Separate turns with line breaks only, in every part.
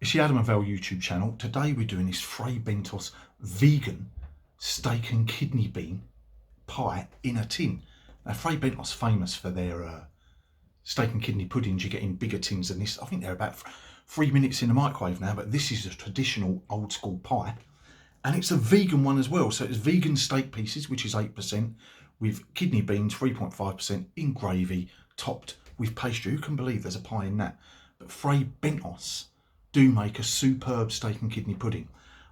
It's the Adam and Val YouTube channel. Today we're doing this Fray Bentos vegan steak and kidney bean pie in a tin. Now Fray Bentos famous for their steak and kidney puddings. You get in bigger tins than this. I think they're about 3 minutes in the microwave now, but this is a traditional old school pie. And it's a vegan one as well. So it's vegan steak pieces, which is 8%, with kidney beans, 3.5%, in gravy, topped with pastry. Who can believe there's a pie in that? But Fray Bentos do make a superb steak and kidney pudding.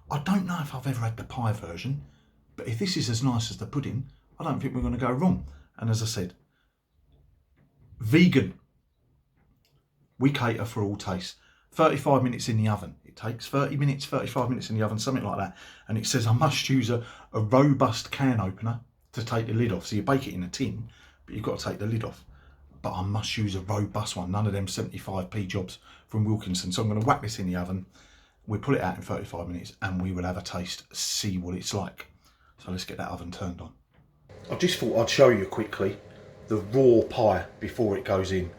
I don't know if I've ever had the pie version, but if this is as nice as the pudding, I don't think we're going to go wrong. And as I said, vegan. We cater for all tastes. 35 minutes in the oven. It takes 30 minutes, 35 minutes in the oven, something like that. And it says I must use a robust can opener to take the lid off. So you bake it in a tin, but you've got to take the lid off. But I must use a robust one, none of them 75p jobs from Wilkinson. So I'm going to whack this in the oven. We'll pull it out in 35 minutes and we will have a taste, see what it's like. So let's get that oven turned on. I just thought I'd show you quickly the raw pie before it goes in.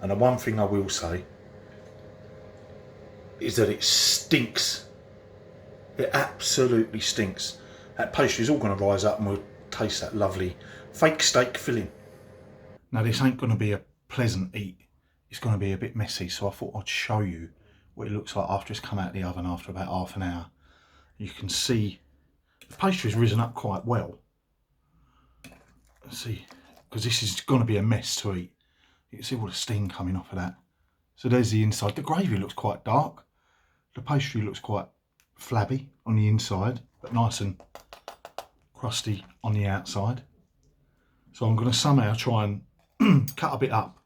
And the one thing I will say is that it stinks. It absolutely stinks. That pastry is all going to rise up and we'll taste that lovely fake steak filling. Now this ain't going to be a pleasant eat. It's going to be a bit messy, so I thought I'd show you what it looks like after it's come out of the oven after about half an hour. You can see the pastry's risen up quite well. Let's see, because this is going to be a mess to eat. You can see all the steam coming off of that. So there's the inside. The gravy looks quite dark. The pastry looks quite flabby on the inside, but nice and crusty on the outside. So I'm going to somehow try and cut a bit up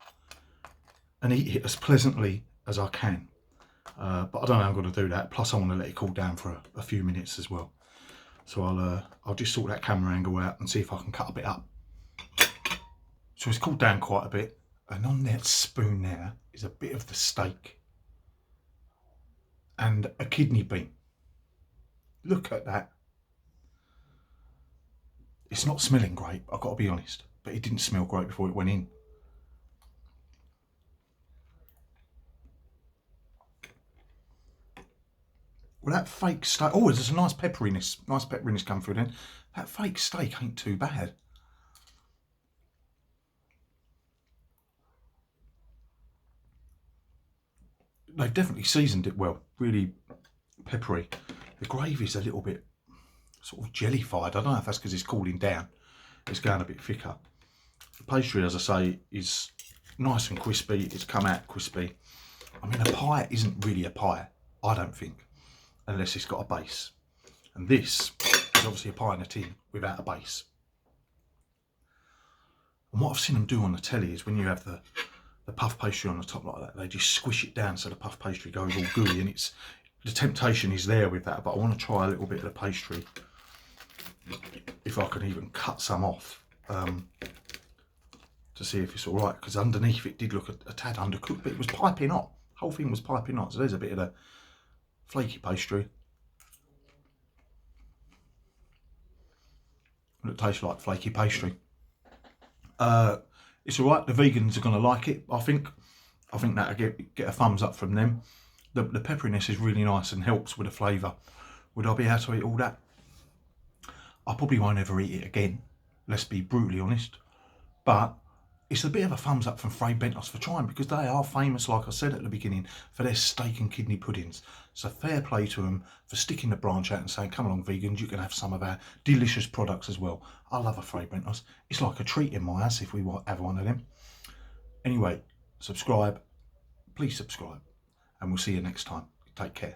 and eat it as pleasantly as I can. But I don't know how I'm going to do that. Plus I want to let it cool down for a few minutes as well. So I'll just sort that camera angle out and see if I can cut a bit up. So it's cooled down quite a bit. And on that spoon there is a bit of the steak and a kidney bean. Look at that. It's not smelling great, I've got to be honest, but it didn't smell great before it went in. Well, that fake steak, oh, there's a nice pepperiness come through then. That fake steak ain't too bad. They've definitely seasoned it well, really peppery. The gravy's a little bit sort of jellified. I don't know if that's because it's cooling down. It's going a bit thicker. The pastry, as I say, is nice and crispy. It's come out crispy. I mean, a pie isn't really a pie, I don't think, unless it's got a base. And this is obviously a pie in a tin without a base. And what I've seen them do on the telly is when you have the puff pastry on the top like that, they just squish it down so the puff pastry goes all gooey, and the temptation is there with that, but I want to try a little bit of the pastry, if I can even cut some off, to see if it's all right, because underneath it did look a tad undercooked, but it was piping hot. The whole thing was piping hot. So there's a bit of the flaky pastry. It tastes like flaky pastry. It's all right. The vegans are going to like it. I think that'll get a thumbs up from them. The pepperiness is really nice and helps with the flavour. Would I be able to eat all that? I probably won't ever eat it again. Let's be brutally honest. But it's a bit of a thumbs up from Fray Bentos for trying, because they are famous, like I said at the beginning, for their steak and kidney puddings. So fair play to them for sticking the branch out and saying, come along vegans, you can have some of our delicious products as well. I love a Fray Bentos. It's like a treat in my house if we have one of them. Anyway, subscribe, please subscribe, and we'll see you next time. Take care.